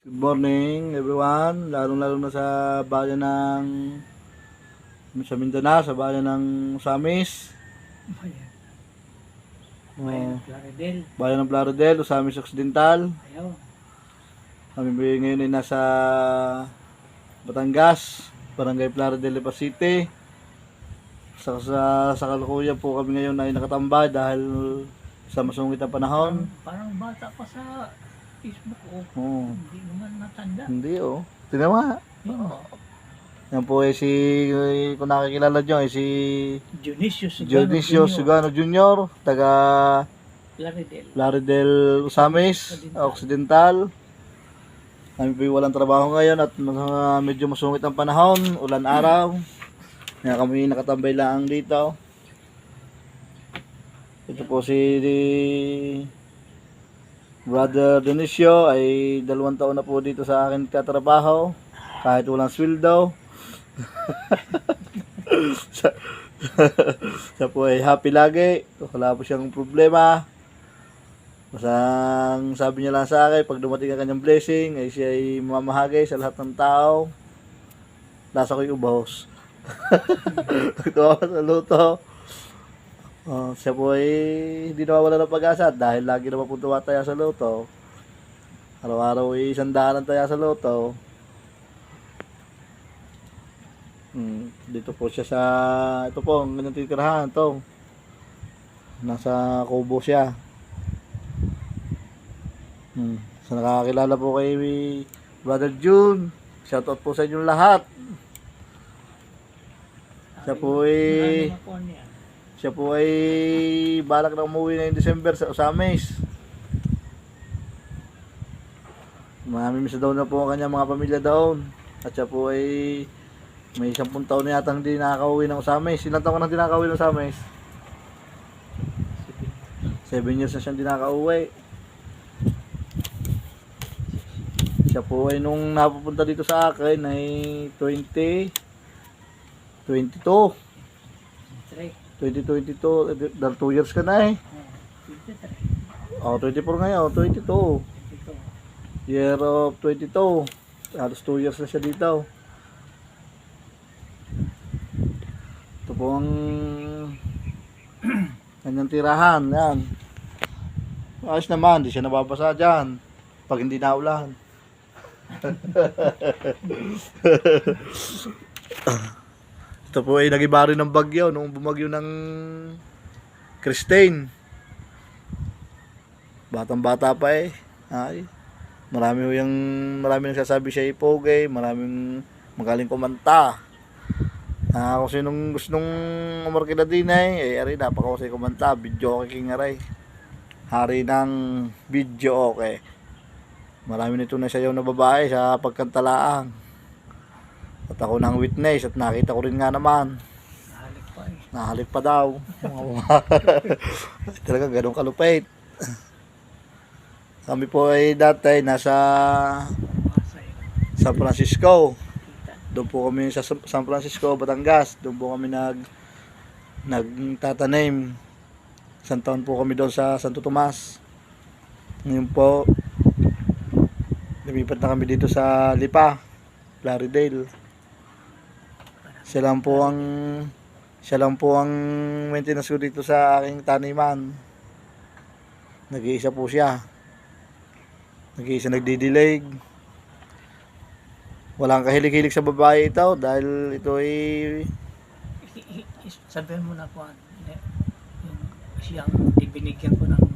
Good morning everyone, lalong-lalo na sa bayan ng sa Mindanao, sa bayan ng Osamis. Bayan ng Plaridel. Bayan ng Plaridel, Osamis Occidental. Ayaw. Kami ngayon ay nasa Batangas, Barangay Plaridel, Lipa City. Sa kalukuyan po kami ngayon ay nakatambay dahil sa masungit na panahon. Parang bata pa sa Facebook ko. Oo. Hindi naman matanda. Hindi tingnan mo nga. Yun. Yan po ay kung nakikilala nyo ay si Dionisio Sugano Jr. taga Plaridel. Plaridel, Osamis Occidental. Kami po walang trabaho ngayon at medyo masungit ang panahon, ulan araw. Kaya kami nakatambay lang dito. Ito po si Brother Dionisio ay 2 taon na po dito sa akin katrabaho kahit walang sweldo. Siya po ay happy lagi, wala po siyang problema. Basta sabi niya lang sa akin, pag dumating ang kanyang blessing ay siya ay mamahagay sa lahat ng tao. Lasa ko yung ubahos. Pagtawa sa luto. Siya po ay hindi nawawala ng pag-asa dahil lagi naman po tumataya sa luto. Araw-araw ay 100 ang taya sa luto. Dito po siya sa ito po ang kanyang titirahan to. Nasa Kubo siya. Sa nakakakilala po kay Brother June, shoutout po sa inyong lahat. Siya po ay balak na umuwi na yung December sa Osamis. Mamimiss daw na po ang kanyang mga pamilya doon. At siya po ay may 10 taon na yata hindi nakaka-uwi ng Osamis. Ilang taon na hindi nakaka-uwi ng Osamis? 7 years na siyang hindi nakaka-uwi. Siya po ay nung napupunta dito sa akin ay 2022, dahil 2 years ka na eh. 24 ngayon, 22. Year of 22. Halos 2 years na siya dito. Ito po ang kanyang tirahan. Yan. Ayos naman, di siya nababasa dyan pag hindi naulan. Ito po ay nagiba rin ng bagyo nung bumagyo ng Christine. Batang-bata pa eh. Ay, marami nagsasabi siya ipogay, maraming magaling kumanta. Kung sinong gustong umarkila din ay ari napakahusay kumanta, video okay king aray. Hari ng video okay. Marami nito na sayaw na babae sa pagkantalaang. At ako nang witness at nakita ko rin nga naman. Nahalik pa daw. Talaga ganun kalupit. Kami po ay dati nasa San Francisco. Doon po kami sa San Francisco, Batangas. Doon po kami nagtatanim. 1 taon po kami doon sa Santo Tomas. Ngayon po lumipat na kami dito sa Lipa, Plaridel. Siya lang po ang maintenance ko dito sa aking taniman. Nag-iisa po siya. Nag-iisa nagdidilig. Walang kahilig-hilig sa babae ito dahil ito ay Sabihin mo na po, yung siyang ibinigyan ko ng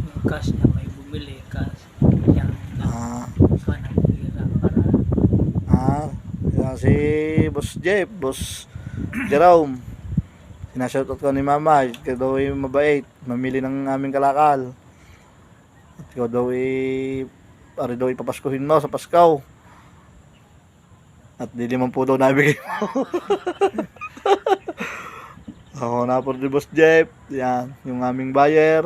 yung cash na may bumili, cash. Yan. Sana pira para si Boss Jeff, Boss Jerome. Sinashoutout ko ni Mama, ikaw daw ay mabait, mamili ng aming kalakal. At ikaw daw ari daw ipapaskuhin mo sa Paskaw. At di naman po daw nabigay mo. Ako na po ni Boss Jeff, yan, yung aming buyer.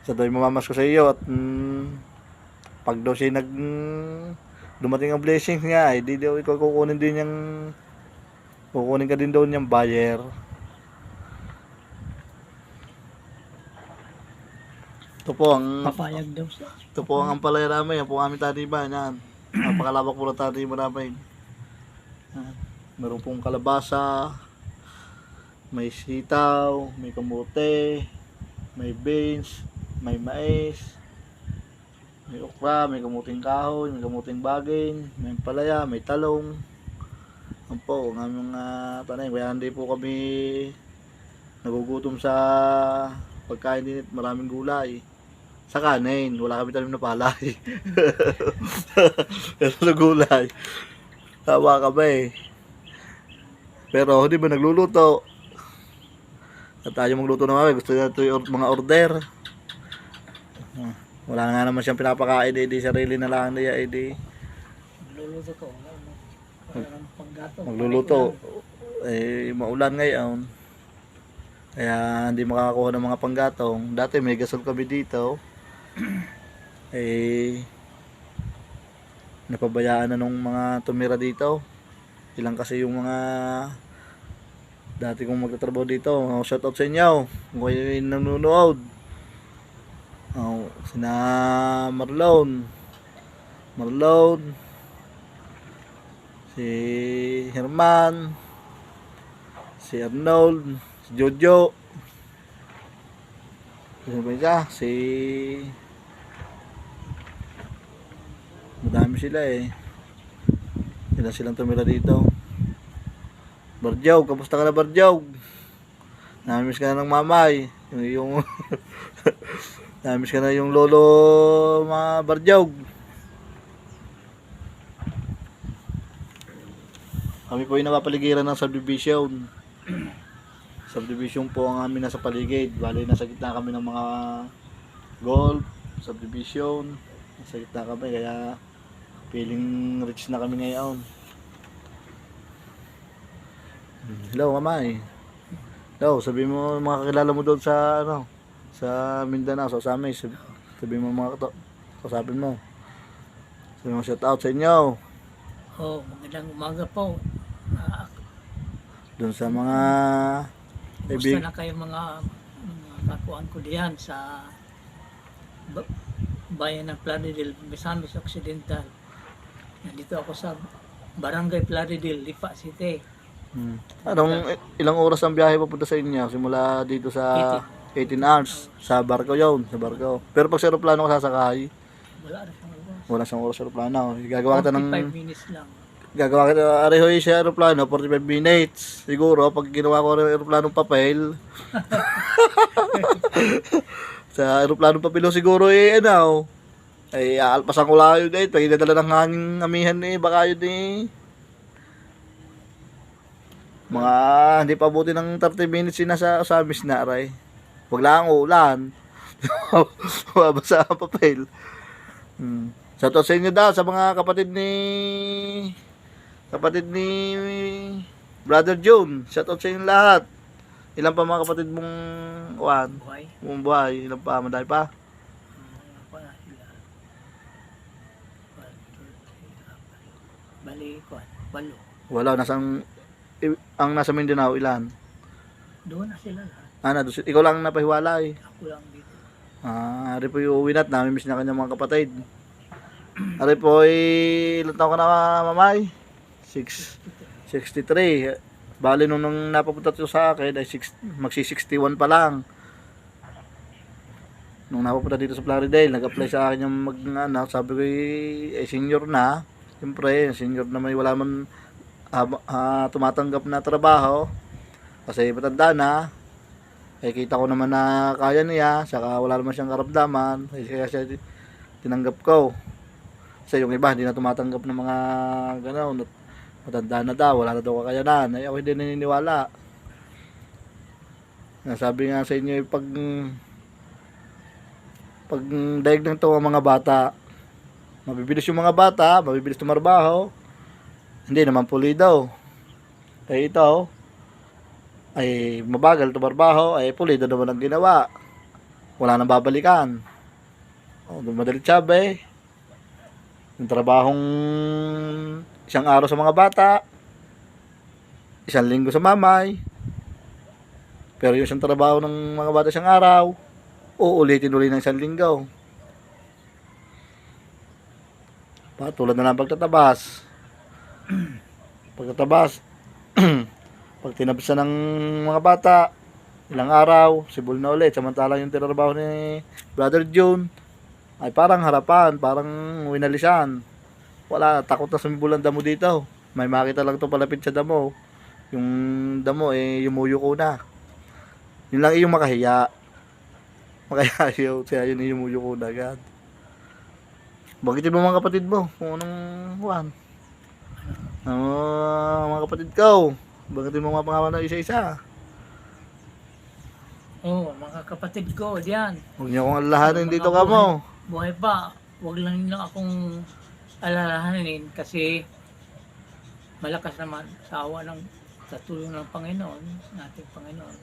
Siya daw mamamas ko sa iyo at pag daw siya dumating ang blessings nga di daw ikaw kukunin ka din daw niyang buyer. Ito po ang Papayag daw siya. ito po ang ampalaya namin, yan po ang aming taniman, yan. Napakalawak po ng taniman namin. Yan. Meron pong kalabasa, may sitaw, may kamote, may beans, may mais, may okra, may kamuting kahoy, may kamuting baging, may palaya, may talong. Yan po ang aming tanim. Kaya hindi po kami nagugutom sa pagkain din, maraming gulay. Sa kanin, wala kami tanim na palay. Pero sa gulay, tawa kami. Pero hindi ba nagluluto? At tayo magluto na kami, gusto na ito yung mga order. Wala nga naman siyang pinapakain, edi sarili na lang niya, edi Magluluto ko. Wala nang panggato. magluluto. Maulan ngayon. Kaya hindi makakakuha ng mga panggatong. Dati may gasol kami dito. Napabayaan na nung mga tumira dito. Ilang kasi yung mga dati kong magtatrabaho dito. Shout out sa inyo kung kayo yung nanonood. Sina Marlon, si Herman, si Arnold, si Jojo, si madami sila eh. Ilan silang tumira dito. Barjog, kamusta ka na Barjog? Namiss ka na ng mamay. Yung namiss ka na yung lolo mga Barjog. Kami po yung napapaligiran ng subdivision. Subdivision po ang amin nasa paligid. Bali, nasa gitna kami ng mga golf, subdivision. Nasa gitna kami, kaya feeling rich na kami ngayon. Hello, mamay. Hello, sabi mo mga kakilala mo doon sa sa Mindanao, sa Amis. Sabi mo mga kasapin mo. Sabi mo shout out sa inyo. Magandang umaga po. Doon sa mga Gusto na kayo mga kakuan ko diyan sa bayan ng Plaridel, Misamis Occidental. Nandito ako sa Barangay Plaridel, Lipa City. Ilang oras ang biyahe papunta sa inyo? Simula dito sa 18 hours. Sa barko yun, sa barko. Pero pag sa aeroplano ka sasakay, Wala rin siyang oras. wala siyang oras sa aeroplano. Gagawa kita ng 45 minutes lang. gagawa kita arehoy sa aeroplano 45 minutes. Siguro pag ginawa ko ng aeroplanong papel sa aeroplanong papel siguro ay aalpasan ko lang yun pag inadala ng hanging amihan baka yun mga hindi pa buti ng 30 minutes nasa Amis na aray. Wag lang ulan. Mabasa ang papel. Sa to sa inyo daw sa mga kapatid ni Brother June. Shout out sa inyo lahat. Ilan pa mga kapatid mong Buhay. buhay? Ilan pa? Madami pa? Wala sila. Bali, walo. Wala. Ang nasa Mindanao, ilan? Doon na sila lahat. Ikaw lang napahiwalay. Ako lang dito. Ari po yung uwi na't namimiss na kanyang mga kapatid. Ari po ilan taon ka na mamay? 63. Bali nung napapunta ito sa akin ay magsi-61 pa lang. Nung napapunta dito sa Plaridel, nag-apply sa akin yung sabi ko senior na. Siyempre, senior na may wala man tumatanggap na trabaho. Kasi matanda na. Kita ko naman na kaya niya, saka wala naman siyang karamdaman. Kaya siya tinanggap ko. Kasi yung iba hindi na tumatanggap ng mga gano'n. Matanda na daw, wala na daw kakayanan. Ako hindi naniniwala. Nasabi nga sa inyo, pag daig ng ito ang mga bata, mabibilis yung mga bata, mabibilis tumarbaho. Hindi naman pulido. Ito, ay mabagal tumarbaho, ay pulido naman ang ginawa. Wala nang babalikan. Madali tsabe. Yung trabahong isang araw sa mga bata, isang linggo sa mamay. Pero yung isang trabaho ng mga bata isang araw, uulitin uli ng isang linggo. Tulad na lang pagtatabas. Pagtatabas, pag tinabasan ng mga bata, ilang araw, sibol na ulit. Samantalang yung tinrabaho ni Brother June ay parang harapan, parang winalisan. Wala, takot na sumibol ang damo dito. May makita lang to palapit sa damo. Yung damo yumuyuko na. Yun lang yung makahiya. Makahiya siya yun yumuyuko na agad. Bagitin mo mga kapatid mo kung anong buwan. Mga kapatid ko, bagitin mo mga pangalan na isa-isa. Oo, mga kapatid ko, diyan. Huwag niyo akong alalahanin dito ka mo. Buhay pa, wag lang nila akong alalahanin kasi malakas naman sa awa ng sa tulong ng Panginoon, nating Panginoon.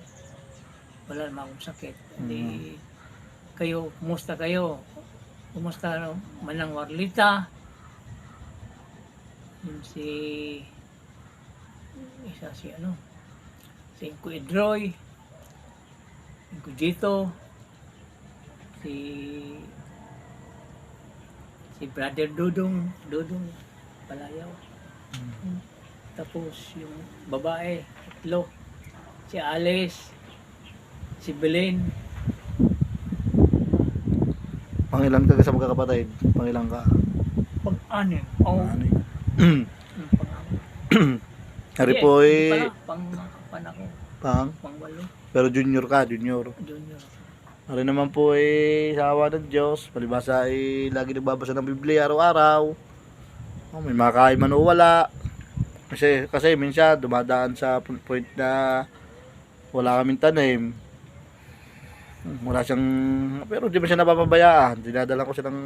Wala naman akong sakit. Hindi kayo, kumusta kayo? Kumusta Manang Warlita? Yun si Inko Edroy, Inko Jito, si Brother Dudong Palayaw. Tapos yung babae, tatlo, si Alice, si Belen. Pangilan ka sa magkakapatid? Pangilan ka? Pag-anim. Oo. Ano? Yung pang-anim. Hari Hindi, po hindi pala, pang ako. pang-walo. Pang-walo. Pero junior ka, junior. Junior. Hari naman po sa awa ng Diyos, palibasa lagi nagbabasa ng Biblia araw-araw. May makain man o wala. Kasi minsan dumadaan sa point na wala kaming tanim. Wala siyang, pero di ba siya napapabayaan. Dinadala ko siya ng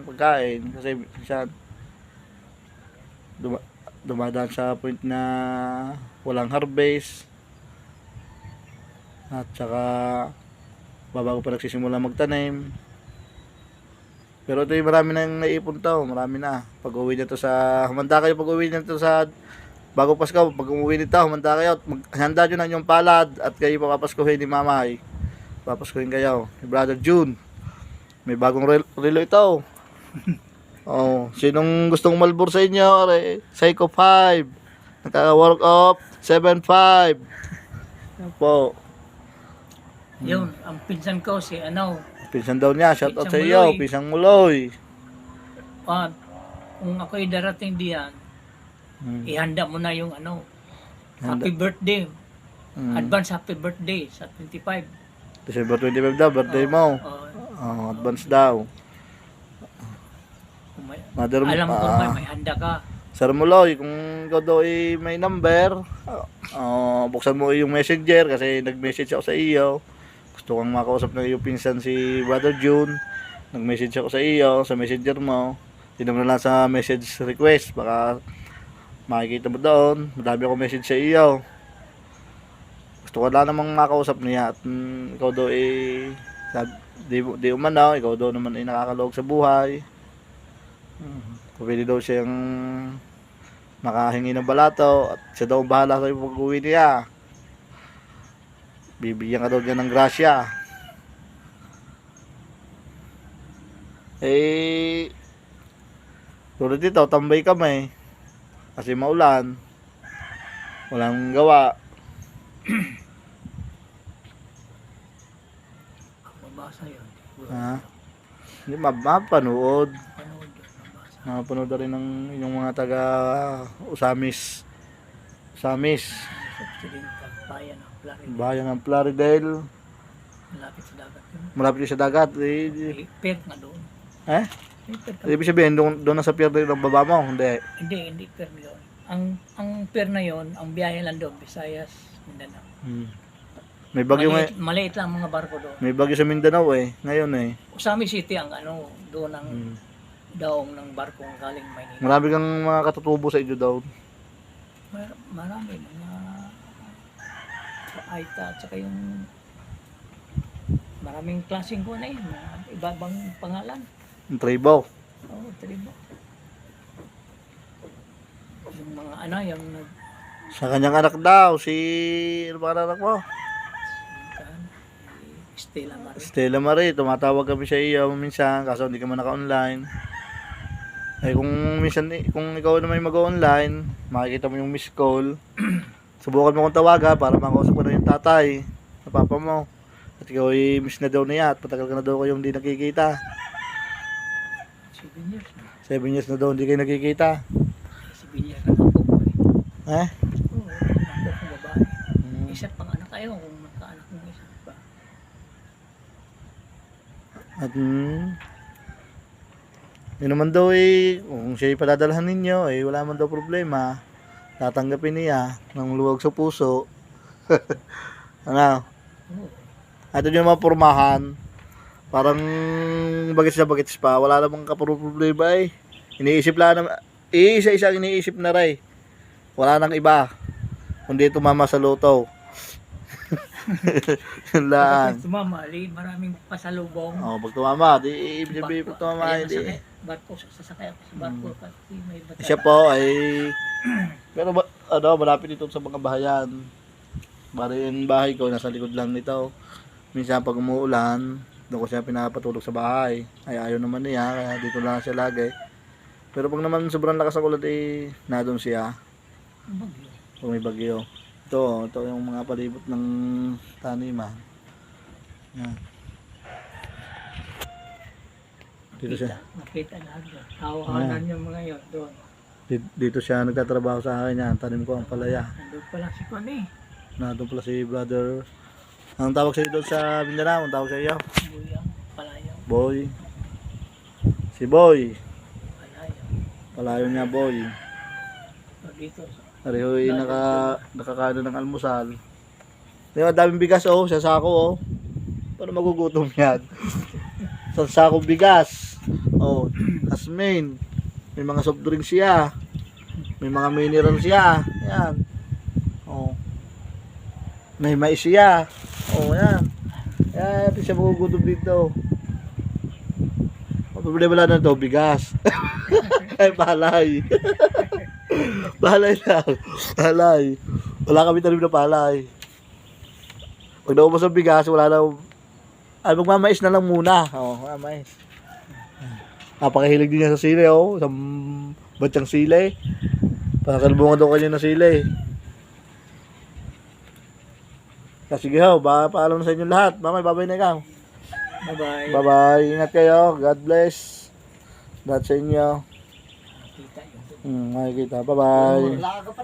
pagkain kasi minsan dumadaan sa point na walang harvest at saka babago pa nagsisimula magtanim. Pero ito marami na yung naipon to, marami na. Pag uwi nito sa, humanda kayo pag uwi nito sa bago Pasko, pag umuwi nito, humanda kayo, handa nyo na yung palad at kayo papapaskuhin ni Mamay. Papaskuhin kayo ni Brother June. May bagong relo ito. Oh, sinong gustong malbor sa inyo? Psycho 5. Naka-work of 7.5. Yan po. Yun, ang pinsan ko si Pinsan daw niya, shout out sa Pinsang iyo, Muloy. Pinsang Muloy. Kung ako'y darating diyan, ihanda mo na yung Handa. happy birthday. Mm. Advance happy birthday sa 25. December 25 daw, birthday mo. Advance daw. Kung Mother, alam ko may handa ka. Sir Muloy, kung ikaw daw may number, buksan mo yung messenger kasi nag-message ako sa iyo. Gusto kang makausap ng iyong pinsan si Brother June. Nag-message ako sa iyo, sa messenger mo. Tignan mo na lang sa message request, baka makikita mo doon. Madami ako message sa iyo. Gusto ko lang namang makausap niya at ikaw daw di umano, ikaw daw naman nakakalog sa buhay. Pwede daw siyang makahingi ng balato at siya daw bahala sa pag-uwi niya. Bibigyan ka daw niya ng grasya. Tulad dito, tambay kami kasi maulan, walang gawa. Mabasa yun. Hindi mapanood. Panood yun, mabasa. Mapanood na rin ng yung mga taga Usamis. Usamis, Occidental, bayan ng Florida. bayan ng Plaridel. Malapit sa dagat yun. Malapit yun sa dagat. Pet na doon. Eh? May pet ka. Ibig sabihin, doon na sa pier ng baba mo? Hindi. Hindi per yun. Ang per na yun, ang biyahe lang doon, Visayas, Mindanao. May bagyo Maliit lang mga barko doon. may bagyo sa Mindanao ngayon Usami City ang doon ang daong ng barko ang galing Maynila. Marami kang mga katutubo sa inyo daw. Marami mga Aita at saka yung maraming klaseng ko na yun. Iba-ibang pangalan. Yung tribo. Oo, tribo. Yung mga yung Sa kanyang anak daw, si ano ba ang anak mo? Stella Marie. Stella Marie, tumatawag kami sa iyo minsan, kaso hindi ka man naka-online. Eh kung minsan, kung ikaw na may mag-online, makikita mo yung missed call. Subukan mo kong tawagan para makausap ko na yung tatay, sa papa mo. At ikaw ay miss na daw niya at patagal ka na daw kayong hindi nakikita. 7 years na. 7 years na daw hindi kayo nakikita. 7 years na ako ko eh. Eh? Oo, ako kong babae. Hmm. Isa pang anak kayo kung magkaanak mo isa pa. At yun naman daw eh, kung siya'y padadalhan ninyo, eh wala man daw problema. Tatanggapin niya ng luwag sa puso. Ano? Oo. At yun yung mga pormahan. Parang bagets na bagets pa. Wala namang problema eh. Iniisip lang naman. Isa-isa ang iniisip na rin. Wala nang iba. Kundi tumama sa loto. Yun lang. Bakit tumama? Maraming pasalubong. Oh, pag tumama, di ibig sabihin pag tumama, Kaya hindi. nasakay, barko, sasakay ako sa barko. Kasi may bata. Siya po ay pero malapit dito sa mga bahayan. Bari yung bahay ko nasa likod lang nito. Minsan pag umuulan, doon ko siya pinapatulog sa bahay. Ay ayaw naman niya, kaya dito lang siya lagi. Pero pag naman sobrang lakas ng ulan eh na doon siya Bagyo. kung may bagyo. Ito yung mga palibot ng taniman. Yan. Dito siya. Nakita lahat doon. Hawahanan yung mga yun doon. Dito siya nagtatrabaho sa akin yan. Tanim ko ang palaya. Nandun pa lang si Kwan eh. Nandun pala si brother. Ang tawag sa iyo doon sa Mindanao? Ang tawag sa iyo? Buyang, palayaw, Boy. Si Boy. palayaw. Palayo niya Boy. So dito, Pareho ay nakakaano ng almusal. Ang daming bigas oh, sa sako oh. Paano magugutom yan? Sa sako bigas. Oh, asmin. May mga soft drinks siya. May mga mineral siya. Yan. Oh. May mais siya. Oh, yan. Yan, hindi siya magugutom dito. Ang problema lang na to, bigas. Ay, palay. Palay lang. Palay. Wala kami tanim na palay. Pag naubos ang bigas, wala na. Ay, magmamais na lang muna. Oo, magmamais. Napakahilig din niya sa sili, oh. Sa batyang sili. Panakalbungan daw kanya ng sili. Sige ho, paalam na sa inyo lahat. Mamay, babay na ikaw. bye-bye. Bye-bye. Ingat kayo. God bless. Lahat sa inyo. Nakita yun. Makikita. Bye-bye. Wala ka pa